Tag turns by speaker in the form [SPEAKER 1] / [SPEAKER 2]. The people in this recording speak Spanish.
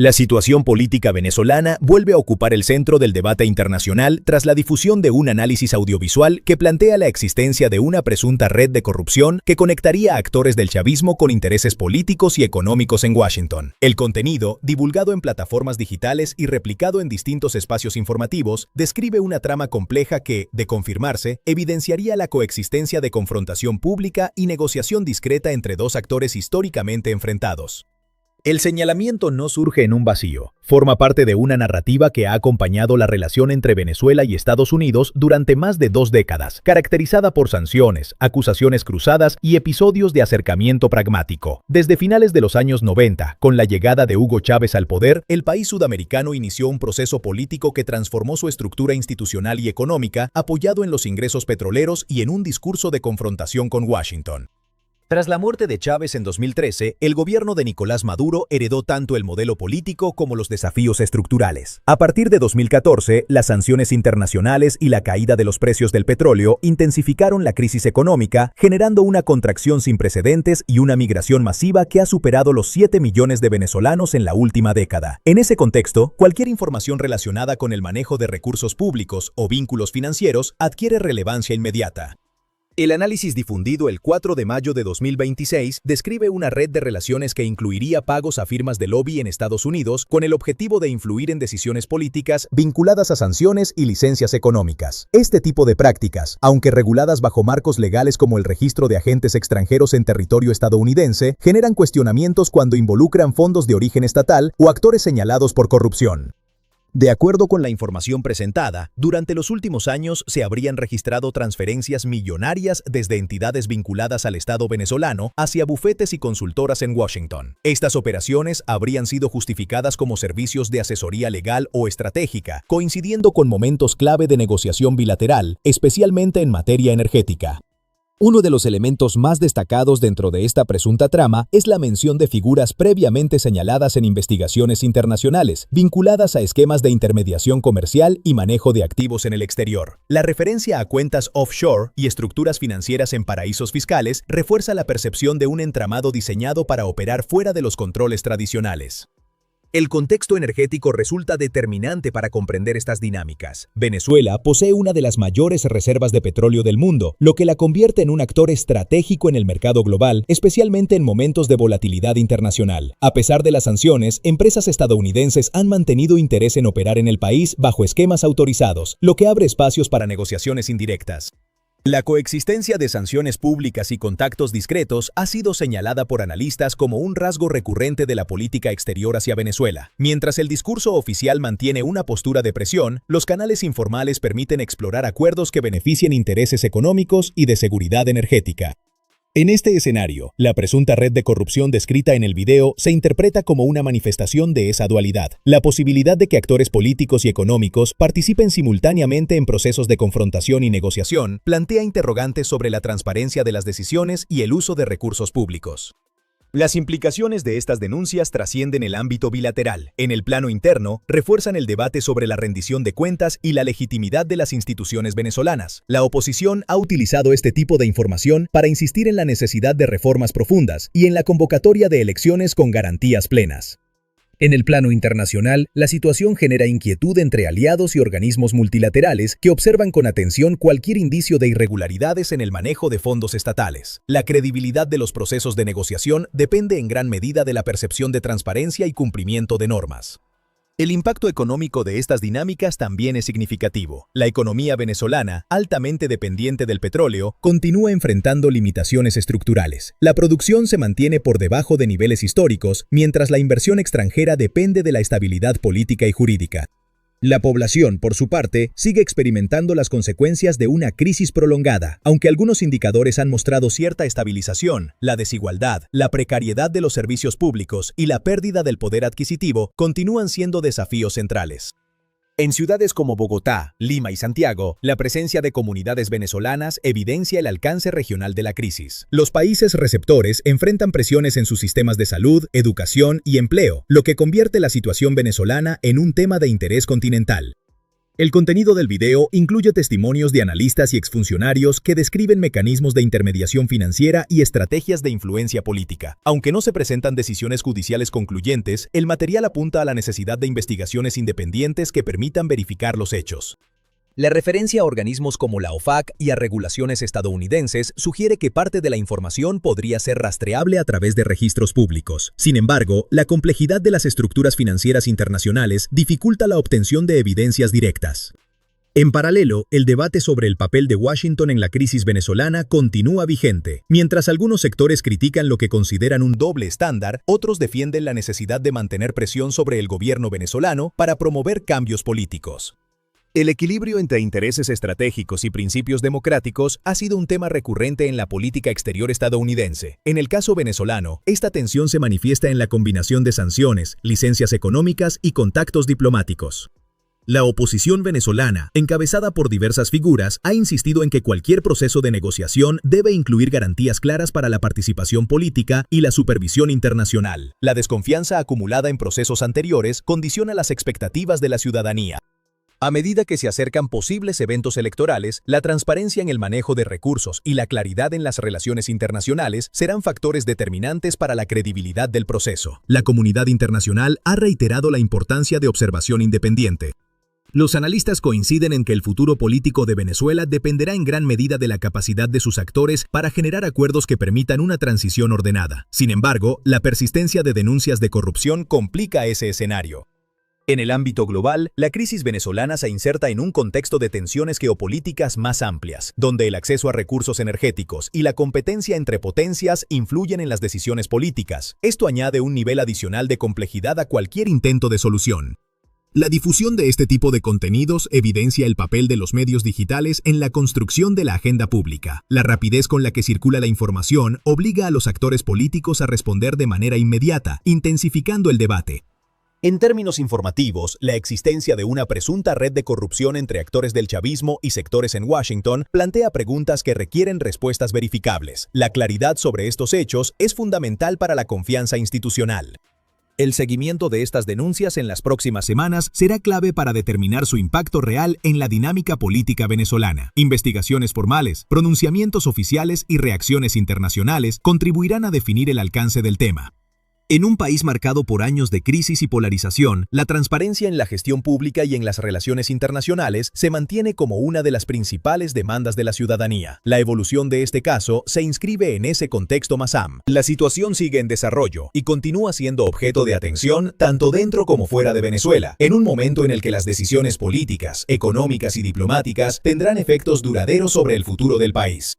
[SPEAKER 1] La situación política venezolana vuelve a ocupar el centro del debate internacional tras la difusión de un análisis audiovisual que plantea la existencia de una presunta red de corrupción que conectaría a actores del chavismo con intereses políticos y económicos en Washington. El contenido, divulgado en plataformas digitales y replicado en distintos espacios informativos, describe una trama compleja que, de confirmarse, evidenciaría la coexistencia de confrontación pública y negociación discreta entre dos actores históricamente enfrentados. El señalamiento no surge en un vacío, forma parte de una narrativa que ha acompañado la relación entre Venezuela y Estados Unidos durante más de 2 décadas, caracterizada por sanciones, acusaciones cruzadas y episodios de acercamiento pragmático. Desde finales de los años 90, con la llegada de Hugo Chávez al poder, el país sudamericano inició un proceso político que transformó su estructura institucional y económica, apoyado en los ingresos petroleros y en un discurso de confrontación con Washington. Tras la muerte de Chávez en 2013, el gobierno de Nicolás Maduro heredó tanto el modelo político como los desafíos estructurales. A partir de 2014, las sanciones internacionales y la caída de los precios del petróleo intensificaron la crisis económica, generando una contracción sin precedentes y una migración masiva que ha superado los 7 millones de venezolanos en la última década. En ese contexto, cualquier información relacionada con el manejo de recursos públicos o vínculos financieros adquiere relevancia inmediata. El análisis difundido el 4 de mayo de 2026 describe una red de relaciones que incluiría pagos a firmas de lobby en Estados Unidos con el objetivo de influir en decisiones políticas vinculadas a sanciones y licencias económicas. Este tipo de prácticas, aunque reguladas bajo marcos legales como el registro de agentes extranjeros en territorio estadounidense, generan cuestionamientos cuando involucran fondos de origen estatal o actores señalados por corrupción. De acuerdo con la información presentada, durante los últimos años se habrían registrado transferencias millonarias desde entidades vinculadas al Estado venezolano hacia bufetes y consultoras en Washington. Estas operaciones habrían sido justificadas como servicios de asesoría legal o estratégica, coincidiendo con momentos clave de negociación bilateral, especialmente en materia energética. Uno de los elementos más destacados dentro de esta presunta trama es la mención de figuras previamente señaladas en investigaciones internacionales, vinculadas a esquemas de intermediación comercial y manejo de activos en el exterior. La referencia a cuentas offshore y estructuras financieras en paraísos fiscales refuerza la percepción de un entramado diseñado para operar fuera de los controles tradicionales. El contexto energético resulta determinante para comprender estas dinámicas. Venezuela posee una de las mayores reservas de petróleo del mundo, lo que la convierte en un actor estratégico en el mercado global, especialmente en momentos de volatilidad internacional. A pesar de las sanciones, empresas estadounidenses han mantenido interés en operar en el país bajo esquemas autorizados, lo que abre espacios para negociaciones indirectas. La coexistencia de sanciones públicas y contactos discretos ha sido señalada por analistas como un rasgo recurrente de la política exterior hacia Venezuela. Mientras el discurso oficial mantiene una postura de presión, los canales informales permiten explorar acuerdos que beneficien intereses económicos y de seguridad energética. En este escenario, la presunta red de corrupción descrita en el video se interpreta como una manifestación de esa dualidad. La posibilidad de que actores políticos y económicos participen simultáneamente en procesos de confrontación y negociación plantea interrogantes sobre la transparencia de las decisiones y el uso de recursos públicos. Las implicaciones de estas denuncias trascienden el ámbito bilateral. En el plano interno, refuerzan el debate sobre la rendición de cuentas y la legitimidad de las instituciones venezolanas. La oposición ha utilizado este tipo de información para insistir en la necesidad de reformas profundas y en la convocatoria de elecciones con garantías plenas. En el plano internacional, la situación genera inquietud entre aliados y organismos multilaterales que observan con atención cualquier indicio de irregularidades en el manejo de fondos estatales. La credibilidad de los procesos de negociación depende en gran medida de la percepción de transparencia y cumplimiento de normas. El impacto económico de estas dinámicas también es significativo. La economía venezolana, altamente dependiente del petróleo, continúa enfrentando limitaciones estructurales. La producción se mantiene por debajo de niveles históricos, mientras la inversión extranjera depende de la estabilidad política y jurídica. La población, por su parte, sigue experimentando las consecuencias de una crisis prolongada. Aunque algunos indicadores han mostrado cierta estabilización, la desigualdad, la precariedad de los servicios públicos y la pérdida del poder adquisitivo continúan siendo desafíos centrales. En ciudades como Bogotá, Lima y Santiago, la presencia de comunidades venezolanas evidencia el alcance regional de la crisis. Los países receptores enfrentan presiones en sus sistemas de salud, educación y empleo, lo que convierte la situación venezolana en un tema de interés continental. El contenido del video incluye testimonios de analistas y exfuncionarios que describen mecanismos de intermediación financiera y estrategias de influencia política. Aunque no se presentan decisiones judiciales concluyentes, el material apunta a la necesidad de investigaciones independientes que permitan verificar los hechos. La referencia a organismos como la OFAC y a regulaciones estadounidenses sugiere que parte de la información podría ser rastreable a través de registros públicos. Sin embargo, la complejidad de las estructuras financieras internacionales dificulta la obtención de evidencias directas. En paralelo, el debate sobre el papel de Washington en la crisis venezolana continúa vigente. Mientras algunos sectores critican lo que consideran un doble estándar, otros defienden la necesidad de mantener presión sobre el gobierno venezolano para promover cambios políticos. El equilibrio entre intereses estratégicos y principios democráticos ha sido un tema recurrente en la política exterior estadounidense. En el caso venezolano, esta tensión se manifiesta en la combinación de sanciones, licencias económicas y contactos diplomáticos. La oposición venezolana, encabezada por diversas figuras, ha insistido en que cualquier proceso de negociación debe incluir garantías claras para la participación política y la supervisión internacional. La desconfianza acumulada en procesos anteriores condiciona las expectativas de la ciudadanía. A medida que se acercan posibles eventos electorales, la transparencia en el manejo de recursos y la claridad en las relaciones internacionales serán factores determinantes para la credibilidad del proceso. La comunidad internacional ha reiterado la importancia de observación independiente. Los analistas coinciden en que el futuro político de Venezuela dependerá en gran medida de la capacidad de sus actores para generar acuerdos que permitan una transición ordenada. Sin embargo, la persistencia de denuncias de corrupción complica ese escenario. En el ámbito global, la crisis venezolana se inserta en un contexto de tensiones geopolíticas más amplias, donde el acceso a recursos energéticos y la competencia entre potencias influyen en las decisiones políticas. Esto añade un nivel adicional de complejidad a cualquier intento de solución. La difusión de este tipo de contenidos evidencia el papel de los medios digitales en la construcción de la agenda pública. La rapidez con la que circula la información obliga a los actores políticos a responder de manera inmediata, intensificando el debate. En términos informativos, la existencia de una presunta red de corrupción entre actores del chavismo y sectores en Washington plantea preguntas que requieren respuestas verificables. La claridad sobre estos hechos es fundamental para la confianza institucional. El seguimiento de estas denuncias en las próximas semanas será clave para determinar su impacto real en la dinámica política venezolana. Investigaciones formales, pronunciamientos oficiales y reacciones internacionales contribuirán a definir el alcance del tema. En un país marcado por años de crisis y polarización, la transparencia en la gestión pública y en las relaciones internacionales se mantiene como una de las principales demandas de la ciudadanía. La evolución de este caso se inscribe en ese contexto más amplio. La situación sigue en desarrollo y continúa siendo objeto de atención tanto dentro como fuera de Venezuela, en un momento en el que las decisiones políticas, económicas y diplomáticas tendrán efectos duraderos sobre el futuro del país.